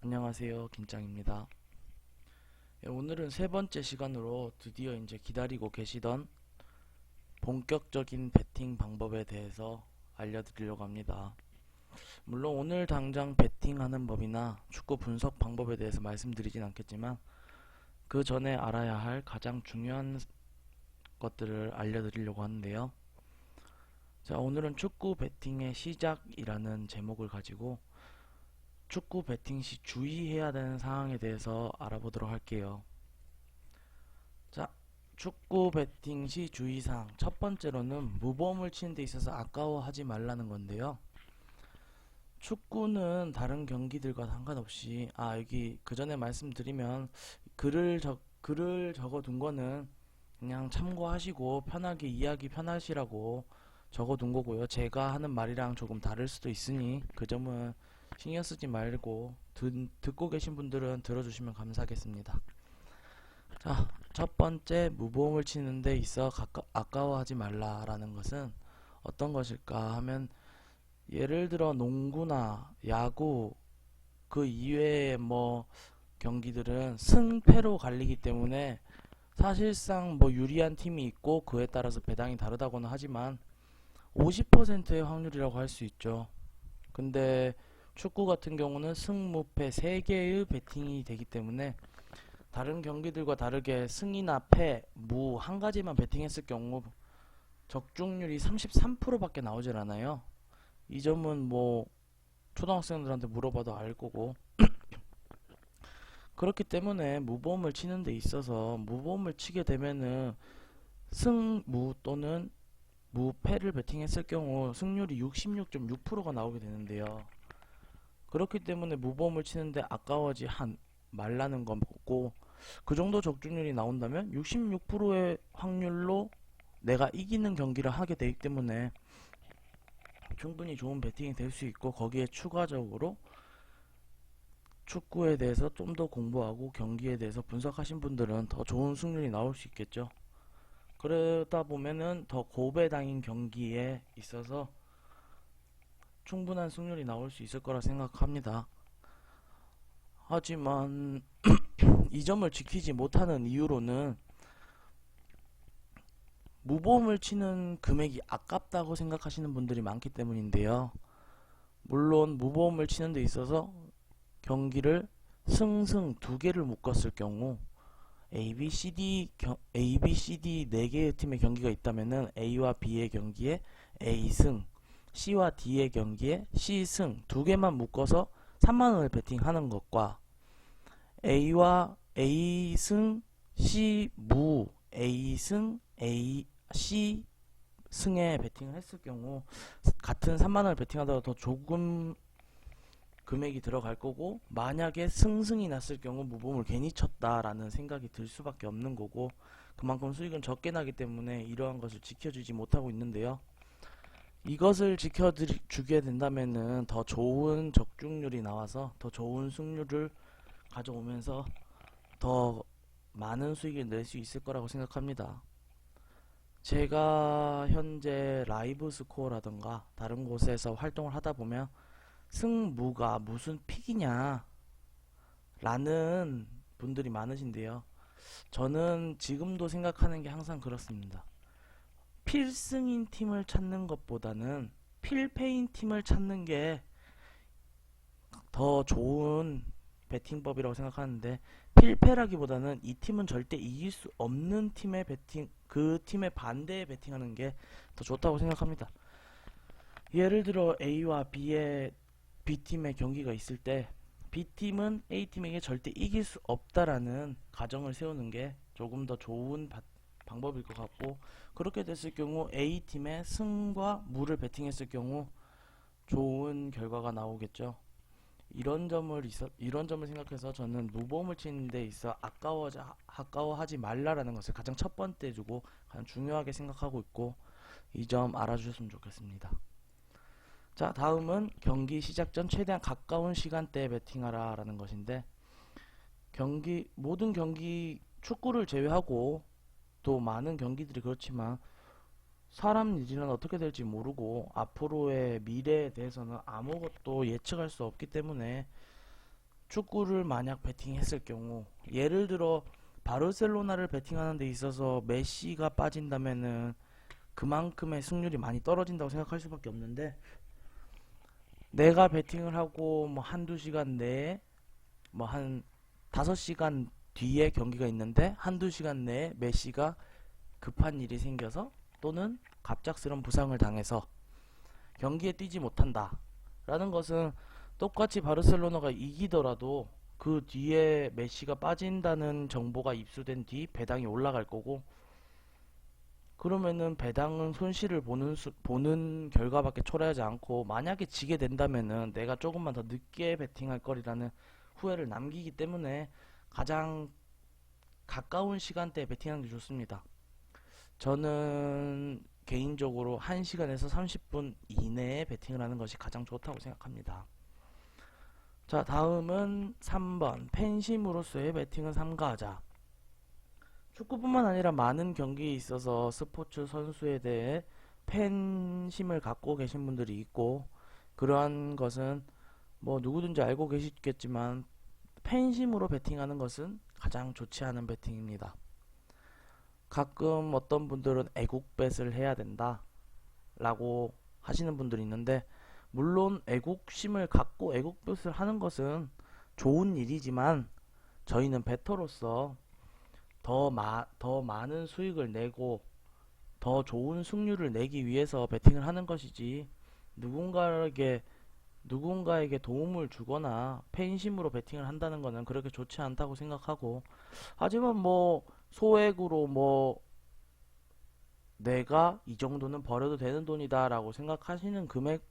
안녕하세요, 김짱입니다. 오늘은 세 번째 시간으로 드디어 이제 기다리고 계시던 본격적인 배팅 방법에 대해서 알려드리려고 합니다. 물론 오늘 당장 배팅하는 법이나 축구 분석 방법에 대해서 말씀드리진 않겠지만 그 전에 알아야 할 가장 중요한 것들을 알려드리려고 하는데요. 자, 오늘은 축구 배팅의 시작이라는 제목을 가지고 축구 배팅 시 주의해야 되는 사항에 대해서 알아보도록 할게요. 자, 축구 배팅 시 주의사항. 첫 번째로는 무보험을 치는 데 있어서 아까워하지 말라는 건데요. 축구는 다른 경기들과 상관없이, 여기 그 전에 말씀드리면 글을 적어둔 거는 그냥 참고하시고 편하게 이해하기 편하시라고 적어둔 거고요. 제가 하는 말이랑 조금 다를 수도 있으니 그 점은 신경 쓰지 말고 듣고 계신 분들은 들어주시면 감사하겠습니다. 자, 첫 번째 무보험을 치는 데 있어 아까워하지 말라라는 것은 어떤 것일까 하면 예를 들어 농구나 야구 그 이외의 경기들은 승패로 갈리기 때문에 사실상 유리한 팀이 있고 그에 따라서 배당이 다르다고는 하지만 50%의 확률이라고 할 수 있죠. 근데 축구 같은 경우는 승무패 3개의 베팅이 되기 때문에 다른 경기들과 다르게 승이나 패, 무 한 가지만 베팅했을 경우 적중률이 33%밖에 나오질 않아요. 이 점은 초등학생들한테 물어봐도 알 거고, 그렇기 때문에 무보험을 치는 데 있어서 무보험을 치게 되면은 승무 또는 무패를 베팅했을 경우 승률이 66.6%가 나오게 되는데요. 그렇기 때문에 무보험을 치는데 아까워하지 말라는 거고, 그 정도 적중률이 나온다면 66%의 확률로 내가 이기는 경기를 하게 되기 때문에 충분히 좋은 배팅이 될 수 있고, 거기에 추가적으로 축구에 대해서 좀 더 공부하고 경기에 대해서 분석하신 분들은 더 좋은 승률이 나올 수 있겠죠. 그러다 보면은 더 고배당인 경기에 있어서 충분한 승률이 나올 수 있을 거라 생각합니다. 하지만 이 점을 지키지 못하는 이유로는 무보험을 치는 금액이 아깝다고 생각하시는 분들이 많기 때문인데요. 물론 무보험을 치는 데 있어서 경기를 승승 두 개를 묶었을 경우 A, B, C, D 4개의 팀의 경기가 있다면은 A와 B의 경기에 A승, C와 D의 경기에 C승 두 개만 묶어서 3만원을 베팅하는 것과 A와 A승, C무, A승, C승에 베팅을 했을 경우 같은 3만원을 베팅하다가 더 조금 금액이 들어갈 거고, 만약에 승승이 났을 경우 무보험을 괜히 쳤다라는 생각이 들 수밖에 없는 거고, 그만큼 수익은 적게 나기 때문에 이러한 것을 지켜주지 못하고 있는데요. 이것을 지켜주게 된다면은 더 좋은 적중률이 나와서 더 좋은 승률을 가져오면서 더 많은 수익을 낼 수 있을 거라고 생각합니다. 제가 현재 라이브 스코어라던가 다른 곳에서 활동을 하다 보면 승무가 무슨 픽이냐 라는 분들이 많으신데요. 저는 지금도 생각하는 게 항상 그렇습니다. 필승인 팀을 찾는 것보다는 필패인 팀을 찾는 게 더 좋은 배팅법이라고 생각하는데, 필패라기보다는 이 팀은 절대 이길 수 없는 팀의 배팅, 그 팀의 반대에 배팅하는 게 더 좋다고 생각합니다. 예를 들어 A와 B팀의 경기가 있을 때 B팀은 A팀에게 절대 이길 수 없다라는 가정을 세우는 게 조금 더 좋은 방법일 것 같고, 그렇게 됐을 경우 A팀의 승과 무를 베팅했을 경우 좋은 결과가 나오겠죠. 이런 점을 생각해서 저는 무보험을 치는 데 있어 아까워하지 말라라는 것을 가장 첫 번째 주고 가장 중요하게 생각하고 있고, 이 점 알아주셨으면 좋겠습니다. 자, 다음은 경기 시작 전 최대한 가까운 시간대에 베팅하라 라는 것인데, 모든 경기, 축구를 제외하고 또 많은 경기들이 그렇지만 사람 일이는 어떻게 될지 모르고 앞으로의 미래에 대해서는 아무것도 예측할 수 없기 때문에 축구를 만약 베팅했을 경우, 예를 들어 바르셀로나를 베팅하는 데 있어서 메시가 빠진다면은 그만큼의 승률이 많이 떨어진다고 생각할 수밖에 없는데, 내가 베팅을 하고 뭐 한두 시간 내에 뭐 한 5시간 뒤에 경기가 있는데 한두 시간 내에 메시가 급한 일이 생겨서 또는 갑작스런 부상을 당해서 경기에 뛰지 못한다 라는 것은, 똑같이 바르셀로나가 이기더라도 그 뒤에 메시가 빠진다는 정보가 입수된 뒤 배당이 올라갈 거고, 그러면은 배당은 손실을 보는 결과밖에 초래하지 않고, 만약에 지게 된다면은 내가 조금만 더 늦게 베팅할 거리라는 후회를 남기기 때문에 가장 가까운 시간대에 베팅하는 게 좋습니다. 저는 개인적으로 1시간에서 30분 이내에 베팅을 하는 것이 가장 좋다고 생각합니다. 자, 다음은 3번 팬심으로서의 베팅은 삼가하자. 축구뿐만 아니라 많은 경기에 있어서 스포츠 선수에 대해 팬심을 갖고 계신 분들이 있고, 그러한 것은 뭐 누구든지 알고 계시겠지만 팬심으로 베팅하는 것은 가장 좋지 않은 베팅입니다. 가끔 어떤 분들은 애국뱃을 해야 된다 라고 하시는 분들이 있는데, 물론 애국심을 갖고 애국뱃을 하는 것은 좋은 일이지만, 저희는 베터로서 더 많은 수익을 내고 더 좋은 승률을 내기 위해서 베팅을 하는 것이지, 누군가에게 도움을 주거나 팬심으로 베팅을 한다는 것은 그렇게 좋지 않다고 생각하고, 하지만 뭐 소액으로 뭐 내가 이 정도는 버려도 되는 돈이다 라고 생각하시는 금액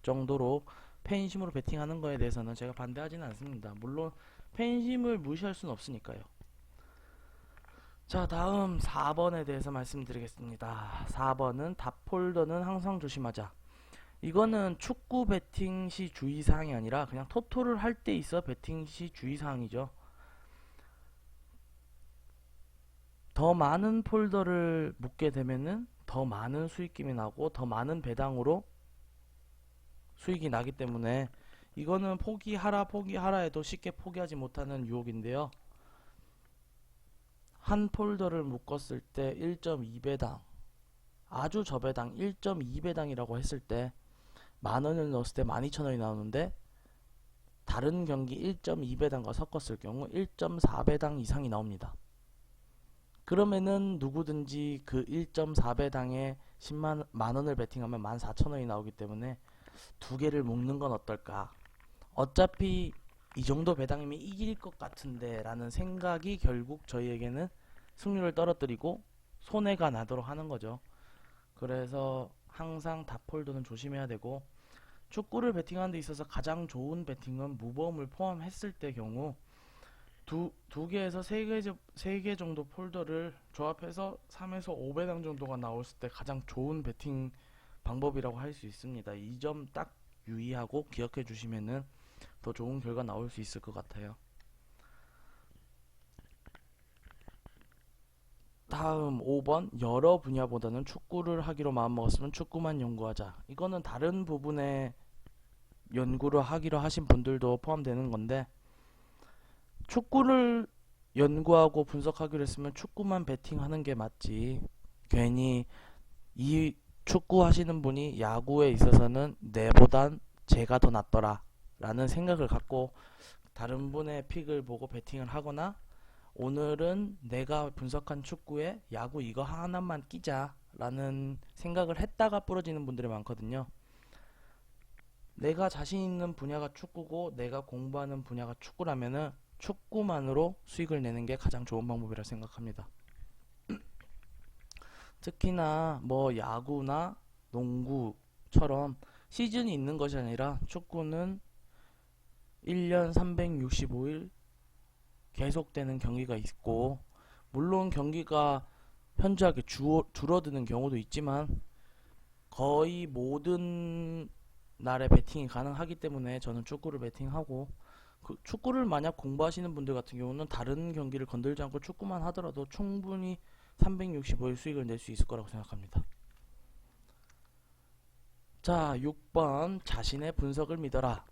정도로 팬심으로 베팅하는 거에 대해서는 제가 반대하지는 않습니다. 물론 팬심을 무시할 수는 없으니까요. 자, 다음 4번에 대해서 말씀드리겠습니다. 4번은 답홀더는 항상 조심하자. 이거는 축구 베팅 시 주의사항이 아니라 그냥 토토를 할 때 있어 베팅 시 주의사항이죠. 더 많은 폴더를 묶게 되면은 더 많은 수익금이 나고 더 많은 배당으로 수익이 나기 때문에, 이거는 포기하라 해도 쉽게 포기하지 못하는 유혹인데요. 한 폴더를 묶었을 때 1.2배당, 아주 저배당 1.2배당이라고 했을 때 만원을 넣었을 때 12,000원이 나오는데, 다른 경기 1.2배당과 섞었을 경우 1.4배당 이상이 나옵니다. 그러면은 누구든지 그 1.4배당에 만원을 베팅하면 14,000원이 나오기 때문에 두 개를 묶는 건 어떨까? 어차피 이 정도 배당이면 이길 것 같은데 라는 생각이 결국 저희에게는 승률을 떨어뜨리고 손해가 나도록 하는 거죠. 그래서 항상 답홀더는 조심해야 되고, 축구를 베팅하는 데 있어서 가장 좋은 베팅은 무보험을 포함했을 때 경우 두 개에서 세 개 정도 폴더를 조합해서 3에서 5배당 정도가 나왔을 때 가장 좋은 베팅 방법이라고 할 수 있습니다. 이 점 딱 유의하고 기억해 주시면은 더 좋은 결과 나올 수 있을 것 같아요. 다음 5번, 여러 분야보다는 축구를 하기로 마음먹었으면 축구만 연구하자. 이거는 다른 부분에 연구를 하기로 하신 분들도 포함되는 건데, 축구를 연구하고 분석하기로 했으면 축구만 베팅하는 게 맞지, 괜히 이 축구 하시는 분이 야구에 있어서는 내보단 제가 더 낫더라 라는 생각을 갖고 다른 분의 픽을 보고 베팅을 하거나, 오늘은 내가 분석한 축구에 야구 이거 하나만 끼자 라는 생각을 했다가 부러지는 분들이 많거든요. 내가 자신 있는 분야가 축구고 내가 공부하는 분야가 축구라면은 축구만으로 수익을 내는 게 가장 좋은 방법이라 생각합니다. 특히나 뭐 야구나 농구처럼 시즌이 있는 것이 아니라 축구는 1년 365일 계속되는 경기가 있고, 물론 경기가 현저하게 줄어드는 경우도 있지만 거의 모든 날에 베팅이 가능하기 때문에 저는 축구를 베팅하고, 축구를 만약 공부하시는 분들 같은 경우는 다른 경기를 건들지 않고 축구만 하더라도 충분히 365일 수익을 낼 수 있을 거라고 생각합니다. 자, 6번 자신의 분석을 믿어라.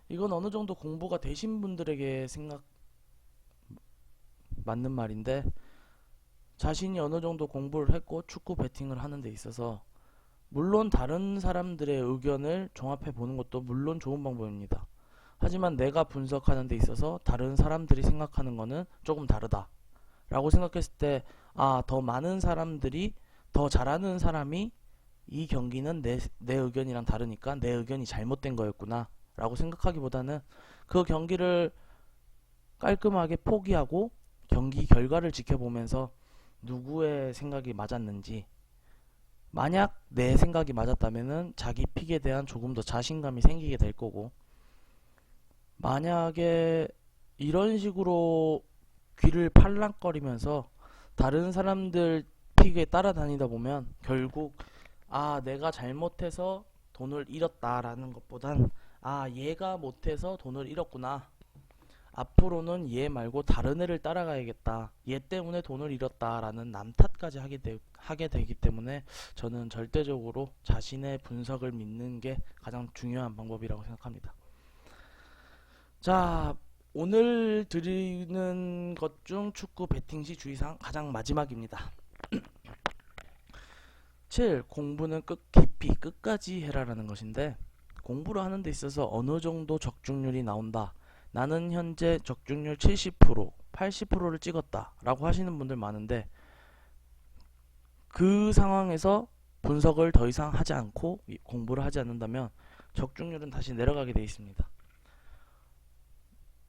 이건 어느 정도 공부가 되신 분들에게 생각 맞는 말인데, 자신이 어느 정도 공부를 했고 축구 배팅을 하는 데 있어서 물론 다른 사람들의 의견을 종합해 보는 것도 물론 좋은 방법입니다. 하지만 내가 분석하는 데 있어서 다른 사람들이 생각하는 거는 조금 다르다 라고 생각했을 때, 아, 더 많은 사람들이, 더 잘하는 사람이 이 경기는 내 의견이랑 다르니까 내 의견이 잘못된 거였구나 라고 생각하기보다는 그 경기를 깔끔하게 포기하고 경기 결과를 지켜보면서 누구의 생각이 맞았는지, 만약 내 생각이 맞았다면은 자기 픽에 대한 조금 더 자신감이 생기게 될 거고, 만약에 이런 식으로 귀를 팔랑거리면서 다른 사람들 픽에 따라다니다 보면 결국, 아, 내가 잘못해서 돈을 잃었다라는 것보단, 아, 얘가 못해서 돈을 잃었구나, 앞으로는 얘 말고 다른 애를 따라가야겠다, 얘 때문에 돈을 잃었다라는 남 탓까지 하게 되기 때문에 저는 절대적으로 자신의 분석을 믿는 게 가장 중요한 방법이라고 생각합니다. 자, 오늘 드리는 것 중 축구 배팅 시 주의사항 가장 마지막입니다. 7. 공부는 깊이 끝까지 해라라는 것인데, 공부를 하는 데 있어서 어느 정도 적중률이 나온다, 나는 현재 적중률 70%, 80%를 찍었다 라고 하시는 분들 많은데, 그 상황에서 분석을 더 이상 하지 않고 공부를 하지 않는다면 적중률은 다시 내려가게 되어 있습니다.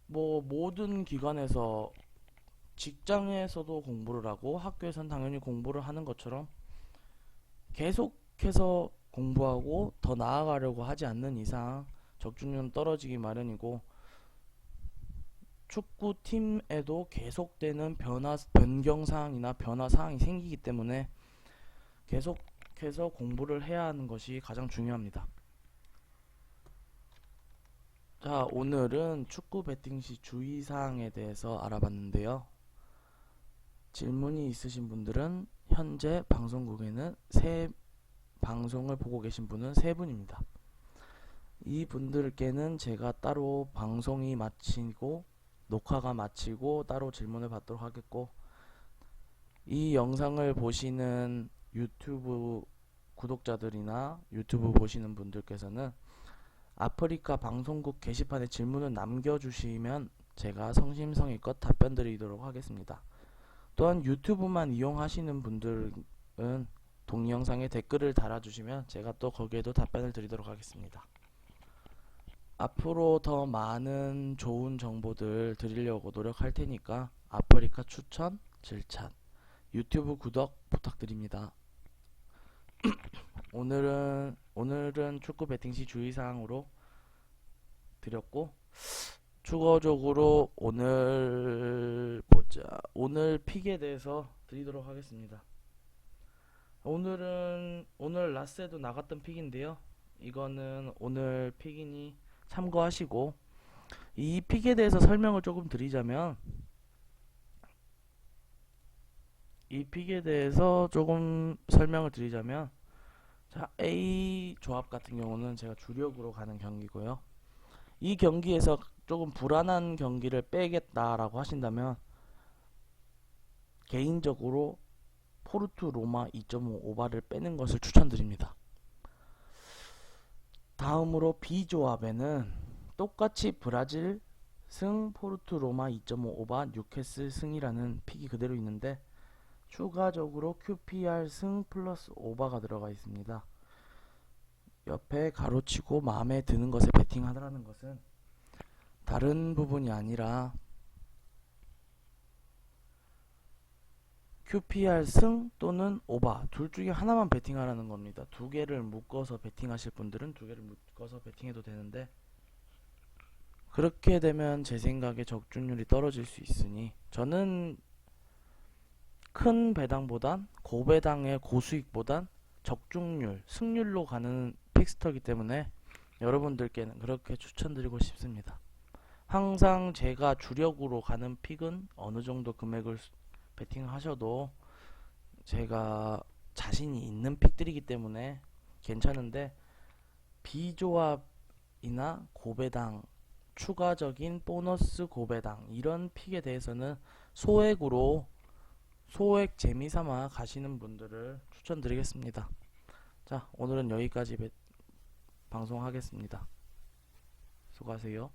뭐 모든 기관에서, 직장에서도 공부를 하고 학교에서는 당연히 공부를 하는 것처럼 계속해서 공부하고 더 나아가려고 하지 않는 이상 적중률은 떨어지기 마련이고, 축구팀에도 계속되는 변경사항이나 변화사항이 생기기 때문에 계속해서 공부를 해야 하는 것이 가장 중요합니다. 자, 오늘은 축구 배팅 시 주의사항에 대해서 알아봤는데요. 질문이 있으신 분들은 현재 방송국에는 방송을 보고 계신 분은 3분입니다. 이 분들께는 제가 따로 방송이 마치고 녹화가 마치고 따로 질문을 받도록 하겠고, 이 영상을 보시는 유튜브 구독자들이나 유튜브 보시는 분들께서는 아프리카 방송국 게시판에 질문을 남겨주시면 제가 성심성의껏 답변 드리도록 하겠습니다. 또한 유튜브만 이용하시는 분들은 동영상에 댓글을 달아주시면 제가 또 거기에도 답변을 드리도록 하겠습니다. 앞으로 더 많은 좋은 정보들 드리려고 노력할 테니까 아프리카 추천, 질찬, 유튜브 구독 부탁드립니다. 오늘은 축구 배팅 시 주의사항으로 드렸고, 추가적으로 오늘 픽에 대해서 드리도록 하겠습니다. 오늘 라스에도 나갔던 픽인데요. 이거는 오늘 픽이니 참고하시고, 이 픽에 대해서 설명을 조금 드리자면, 자, A 조합 같은 경우는 제가 주력으로 가는 경기고요. 이 경기에서 조금 불안한 경기를 빼겠다라고 하신다면 개인적으로 포르투 로마 2.5 오바를 빼는 것을 추천드립니다. 다음으로 B 조합에는 똑같이 브라질 승, 포르투 로마 2.5 오바, 뉴캐슬 승이라는 픽이 그대로 있는데, 추가적으로 QPR 승 플러스 오바가 들어가 있습니다. 옆에 가로치고 마음에 드는 것에 베팅하라는 것은 다른 부분이 아니라 QPR 승 또는 오바 둘 중에 하나만 베팅하라는 겁니다. 두 개를 묶어서 베팅하실 분들은 두 개를 묶어서 베팅해도 되는데, 그렇게 되면 제 생각에 적중률이 떨어질 수 있으니 저는 큰 배당보단 고배당의 고수익보단 적중률, 승률로 가는 픽스터이기 때문에 여러분들께는 그렇게 추천드리고 싶습니다. 항상 제가 주력으로 가는 픽은 어느 정도 금액을 베팅하셔도 제가 자신이 있는 픽들이기 때문에 괜찮은데, 비조합이나 고배당 추가적인 보너스 고배당 이런 픽에 대해서는 소액으로 소액 재미삼아 가시는 분들을 추천드리겠습니다. 자, 오늘은 여기까지 방송하겠습니다. 수고하세요.